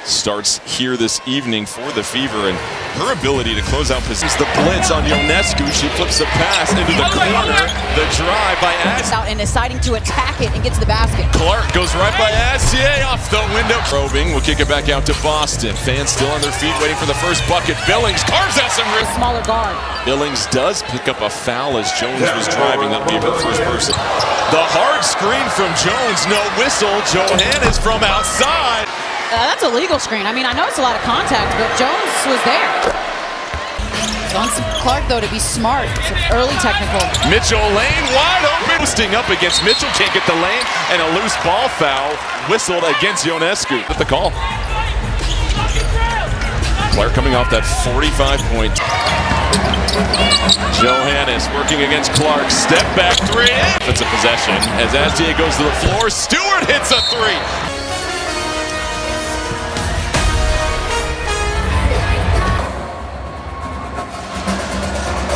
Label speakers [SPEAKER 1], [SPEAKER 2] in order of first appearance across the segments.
[SPEAKER 1] starts here this evening for the Fever, and her ability to close out possessions. The blitz on Ionescu. She flips the pass into the corner. The drive by
[SPEAKER 2] out and deciding to attack it and get to the basket.
[SPEAKER 1] Clark goes right by Astier off the window. Probing will kick it back out to Boston. Fans still on their feet waiting for the first bucket. Billings carves out some
[SPEAKER 2] A smaller guard.
[SPEAKER 1] Billings does pick up a foul as Jones was driving. That'll be the first person. The hard screen from Jones. No whistle. Johannes from outside.
[SPEAKER 2] That's a legal screen. I mean, I know it's a lot of contact, but Jones was there. On Clark, though, to be smart. It's an early technical.
[SPEAKER 1] Mitchell lane wide open. Sting up against Mitchell. Can't get the lane. And a loose ball foul whistled against Ionescu. With the call. Clark coming off that 45-point. Johannes working against Clark. Step back three. It's a possession. As Astier goes to the floor, Stewart hits a three.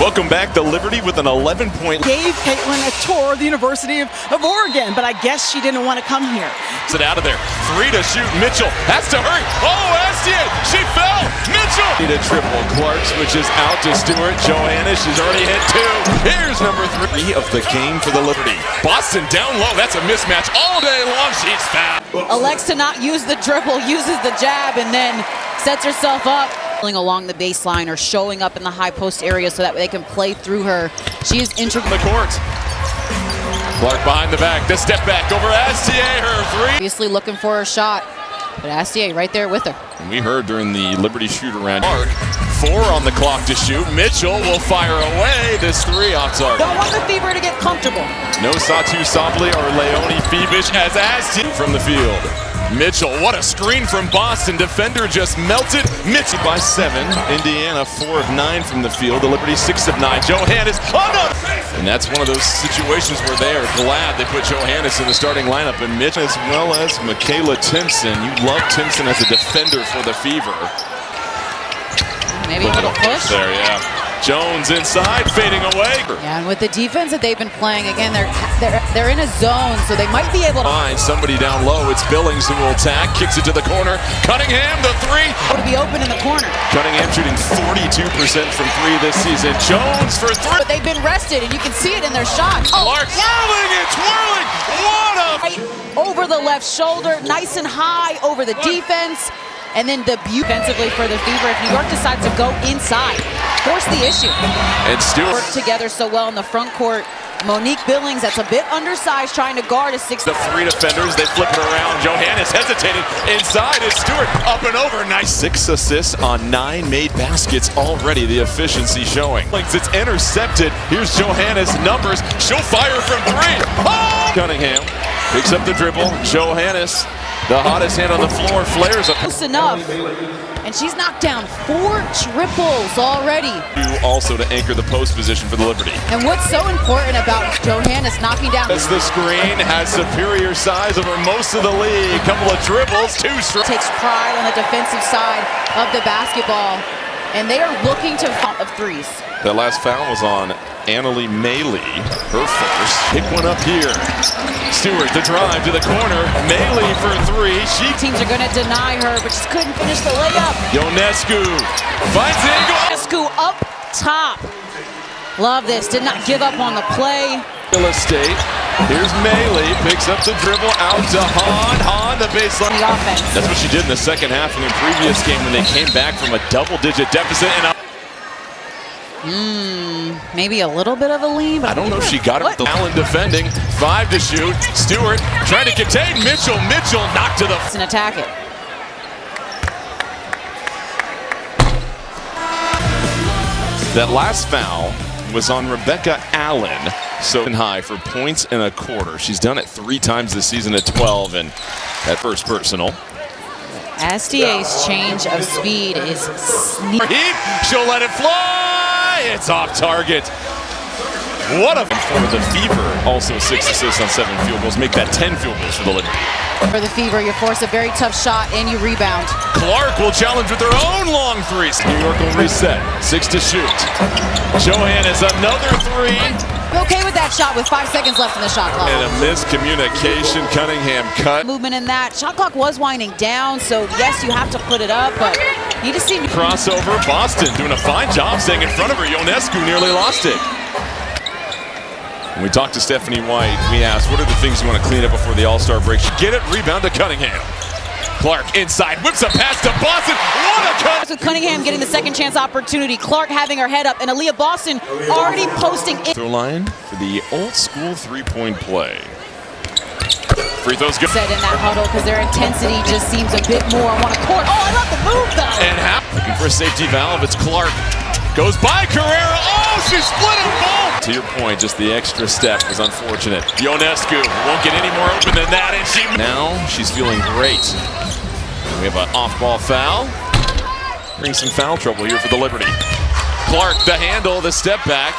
[SPEAKER 1] Welcome back to Liberty with an 11-point.
[SPEAKER 3] Gave Caitlin a tour of the University of Oregon, but I guess she didn't want to come here.
[SPEAKER 1] Sit out of there. Three to shoot. Mitchell has to hurry. Oh, Astier, she fell. Mitchell. Need a triple. Clark switches out to Stewart. Johannes, she's already hit two. Here's number 3 of the game for the Liberty. Boston down low. That's a mismatch all day long. She's fouled.
[SPEAKER 2] Elects to not use the dribble, uses the jab, and then sets herself up. Along the baseline or showing up in the high post area so that they can play through her. She is integral.
[SPEAKER 1] The court. Clark behind the back. The step back over Astier. Her three.
[SPEAKER 2] Obviously looking for a shot, but Astier right there with her.
[SPEAKER 1] And we heard during the Liberty shoot around. Clark, 4 on the clock to shoot. Mitchell will fire away. This three off target.
[SPEAKER 2] Don't want the Fever to get comfortable.
[SPEAKER 1] No Satu Sabli or Leone Phoebish as Astier from the field. Mitchell, what a screen from Boston. Defender just melted. Mitchell by 7. Indiana 4 of 9 from the field. The Liberty 6 of 9. Johannes, oh no! And that's one of those situations where they are glad they put Johannes in the starting lineup. And Mitch, as well as Michaela Timpson. You love Timpson as a defender for the Fever.
[SPEAKER 2] Maybe a little push.
[SPEAKER 1] There, yeah. Jones inside, fading away.
[SPEAKER 2] Yeah, and with the defense that they've been playing, again, they're in a zone, so they might be able to
[SPEAKER 1] find somebody down low. It's Billings who will attack, kicks it to the corner. Cunningham, the three.
[SPEAKER 2] To be open in the corner.
[SPEAKER 1] Cunningham shooting 42% from 3 this season. Jones for 3.
[SPEAKER 2] But they've been rested, and you can see it in their shots.
[SPEAKER 1] Clark swirling and twirling. What a...
[SPEAKER 2] Right over the left shoulder, nice and high over the defense. And then defensively for the Fever, if New York decides to go inside, force the issue.
[SPEAKER 1] And Stewart
[SPEAKER 2] work together so well in the front court. Monique Billings, that's a bit undersized, trying to guard a 6.
[SPEAKER 1] The 3 defenders, they flip it around. Johannes hesitated. Inside is Stewart, up and over. Nice 6 assists on 9 made baskets already. The efficiency showing. It's intercepted. Here's Johannes' numbers. She'll fire from 3. Oh! Cunningham picks up the dribble. Johannes, the hottest hand on the floor, flares up.
[SPEAKER 2] Close enough. And she's knocked down 4 triples already.
[SPEAKER 1] Also to anchor the post position for the Liberty.
[SPEAKER 2] And what's so important about Johannes knocking down...
[SPEAKER 1] As the screen has superior size over most of the league. Couple of dribbles, 2 straight.
[SPEAKER 2] Takes pride on the defensive side of the basketball. And they are looking to of 3s.
[SPEAKER 1] That last foul was on Annalie Maley, her first. Pick one up here. Stewart, the drive to the corner. Maley for 3.
[SPEAKER 2] Teams are going to deny her, but she couldn't finish the layup.
[SPEAKER 1] Ionescu finds the angle.
[SPEAKER 2] Ionescu up top. Love this. Did not give up on the play.
[SPEAKER 1] Real estate. Here's Maley, picks up the dribble out to Hahn. The baseline.
[SPEAKER 2] The offense.
[SPEAKER 1] That's what she did in the second half in the previous game when they came back from a double-digit deficit. And
[SPEAKER 2] maybe a little bit of a lead.
[SPEAKER 1] I don't know if she got it. Allen defending. 5 to shoot. Stewart trying to contain Mitchell. Mitchell knocked to the...
[SPEAKER 2] And attack it.
[SPEAKER 1] That last foul was on Rebecca Allen. So high for points and a quarter. She's done it 3 times this season at 12, and that first personal.
[SPEAKER 2] Astier's change of speed is sneaky.
[SPEAKER 1] She'll let it fly. It's off target. What a for the Fever. Also 6 assists on 7 field goals. Make that 10 field goals for the Liberty.
[SPEAKER 2] For the Fever, you force a very tough shot and you rebound.
[SPEAKER 1] Clark will challenge with her own long 3. New York will reset. 6 to shoot. Johannes another 3.
[SPEAKER 2] Okay with that shot with 5 seconds left in the shot clock.
[SPEAKER 1] And a miscommunication. Cunningham cut.
[SPEAKER 2] Movement in that. Shot clock was winding down, so yes, you have to put it up, but you just seem to...
[SPEAKER 1] Crossover. Boston doing a fine job staying in front of her. Ionescu nearly lost it. When we talked to Stephanie White, we asked, what are the things you want to clean up before the All-Star break? She get it, rebound to Cunningham. Clark inside, whips a pass to Boston. What a cut!
[SPEAKER 2] With Cunningham getting the second chance opportunity, Clark having her head up, and Aaliyah Boston already posting in.
[SPEAKER 1] Throw line for the old school three-point play. Free throws good.
[SPEAKER 2] Said in that huddle because their intensity just seems a bit more on a court. Oh, I love the move though.
[SPEAKER 1] And looking for a safety valve. It's Clark. Goes by Carrera. Oh, she split them both. To your point, just the extra step was unfortunate. Ionescu won't get any more open than that, and now she's feeling great. We have an off-ball foul. Bring some foul trouble here for the Liberty. Clark, the handle, the step back,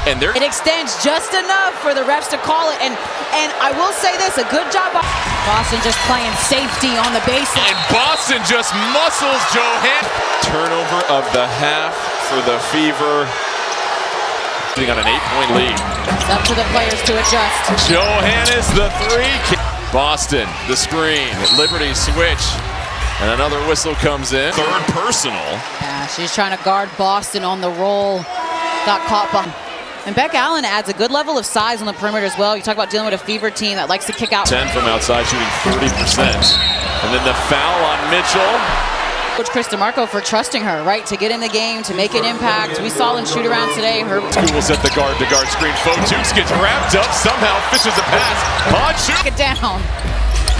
[SPEAKER 1] and there.
[SPEAKER 2] It extends just enough for the refs to call it, and I will say this, a good job by Boston just playing safety on the baseline.
[SPEAKER 1] And Boston just muscles Johann. Turnover of the half for the Fever. Sitting on an 8-point lead.
[SPEAKER 2] It's up to the players to adjust.
[SPEAKER 1] Johannes the three. Boston, the screen. Liberty switch. And another whistle comes in. Third personal.
[SPEAKER 2] Yeah, she's trying to guard Boston on the roll. Got caught by. And Beck Allen adds a good level of size on the perimeter as well. You talk about dealing with a Fever team that likes to kick out.
[SPEAKER 1] 10 from outside, shooting 30%. And then the foul on Mitchell.
[SPEAKER 2] Coach Chris DeMarco for trusting her, right, to get in the game, to make an impact. We saw in shoot-around today. Her
[SPEAKER 1] will set the guard-to-guard screen. Fotukes gets wrapped up, somehow fishes a pass. On shoot.
[SPEAKER 2] Get down.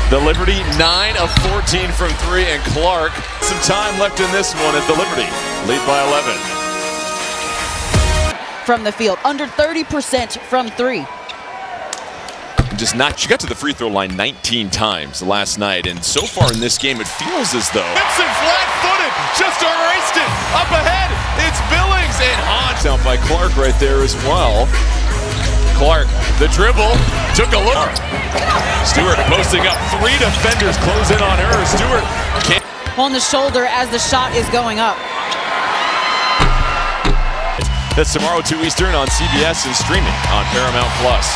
[SPEAKER 1] The Liberty 9 of 14 from 3, and Clark. Some time left in this one as the Liberty lead by 11.
[SPEAKER 2] From the field, under 30% from 3.
[SPEAKER 1] Just not, she got to the free throw line 19 times last night, and so far in this game, it feels as though Gibson flat-footed, just erased it. Up ahead, it's Billings and Hans out by Clark right there as well. Clark, the dribble, took a look. Stewart posting up, 3 defenders close in on her. Stewart can't.
[SPEAKER 2] On the shoulder as the shot is going up.
[SPEAKER 1] That's tomorrow 2 Eastern on CBS and streaming on Paramount Plus.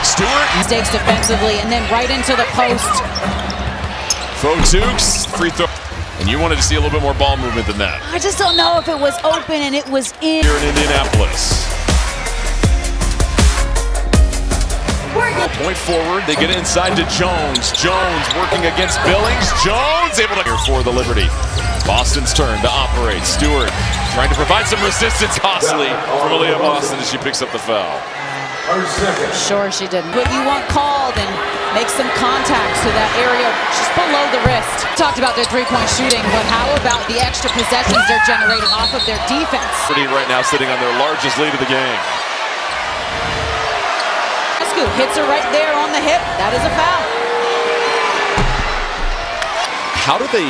[SPEAKER 1] Stewart
[SPEAKER 2] mistakes defensively and then right into the post.
[SPEAKER 1] Fotukes, free throw. And you wanted to see a little bit more ball movement than that.
[SPEAKER 2] I just don't know if it was open and it was in.
[SPEAKER 1] Here in Indianapolis. Point forward, they get inside to Jones. Jones working against Billings. Jones able to here for the Liberty. Boston's turn to operate. Stewart trying to provide some resistance. Costly from Aaliyah Boston as she picks up the foul.
[SPEAKER 2] Sure she did. What you want called and make some contact to that area just below the wrist. Talked about their three-point shooting, but how about the extra possessions they're generating off of their defense?
[SPEAKER 1] Liberty right now sitting on their largest lead of the game.
[SPEAKER 2] Hits her right there on the hip. That is a foul.
[SPEAKER 1] How do they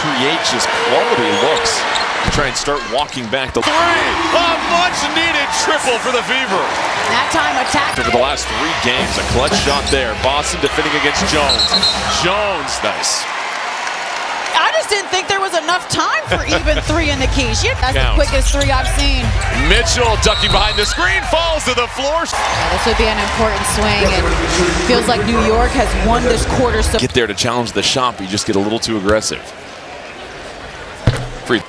[SPEAKER 1] create just quality looks to try and start walking back the 3? A much-needed triple for the Fever.
[SPEAKER 2] That time attack.
[SPEAKER 1] Over the last 3 games, a clutch shot there. Boston defending against Jones. Jones, nice.
[SPEAKER 2] I just didn't think there was enough time for even 3 in the key. That's the quickest 3 I've seen.
[SPEAKER 1] Mitchell ducking behind the screen, falls to the floor.
[SPEAKER 2] Yeah, this would be an important swing. It feels like New York has won this quarter. So
[SPEAKER 1] get there to challenge the shot, but you just get a little too aggressive. Free.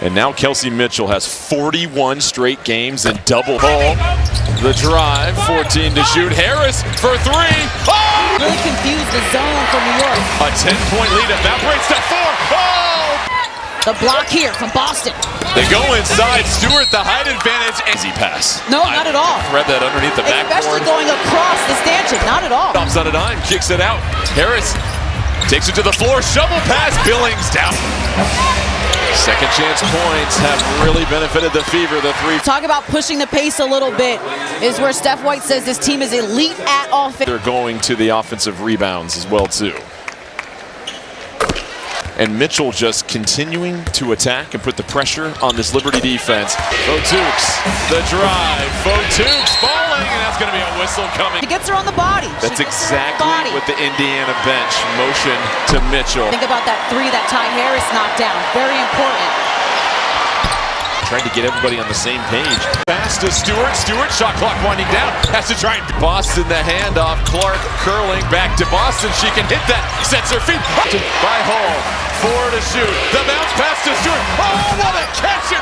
[SPEAKER 1] And now Kelsey Mitchell has 41 straight games in double ball. The drive, 14 to shoot. Harris for 3. Oh!
[SPEAKER 2] Really confused the zone for New York.
[SPEAKER 1] A 10-point lead evaporates to 4. Oh!
[SPEAKER 2] The block here from Boston.
[SPEAKER 1] They go inside. Stewart, the height advantage. Easy pass.
[SPEAKER 2] No, not at all.
[SPEAKER 1] Thread that underneath the backboard.
[SPEAKER 2] Especially going across the stanchion. Not at all.
[SPEAKER 1] Stops on a dime, kicks it out. Harris takes it to the floor. Shovel pass. Billings down. Second chance points have really benefited the Fever. The 3.
[SPEAKER 2] Talk about pushing the pace a little bit is where Steph White says this team is elite at offense.
[SPEAKER 1] They're going to the offensive rebounds as well too. And Mitchell just continuing to attack and put the pressure on this Liberty defense. Fotukes, the drive. Fotukes falling, and that's going to be a whistle coming.
[SPEAKER 2] He gets her on the body.
[SPEAKER 1] That's exactly what the Indiana bench motion to Mitchell.
[SPEAKER 2] Think about that 3 that Ty Harris knocked down. Very important.
[SPEAKER 1] Trying to get everybody on the same page. Pass to Stewart. Stewart, shot clock winding down. Has to try and Boston the handoff. Clark curling back to Boston. She can hit that. Sets her feet. By Hall. 4 to shoot. The bounce pass to Stewart. Oh, what a catch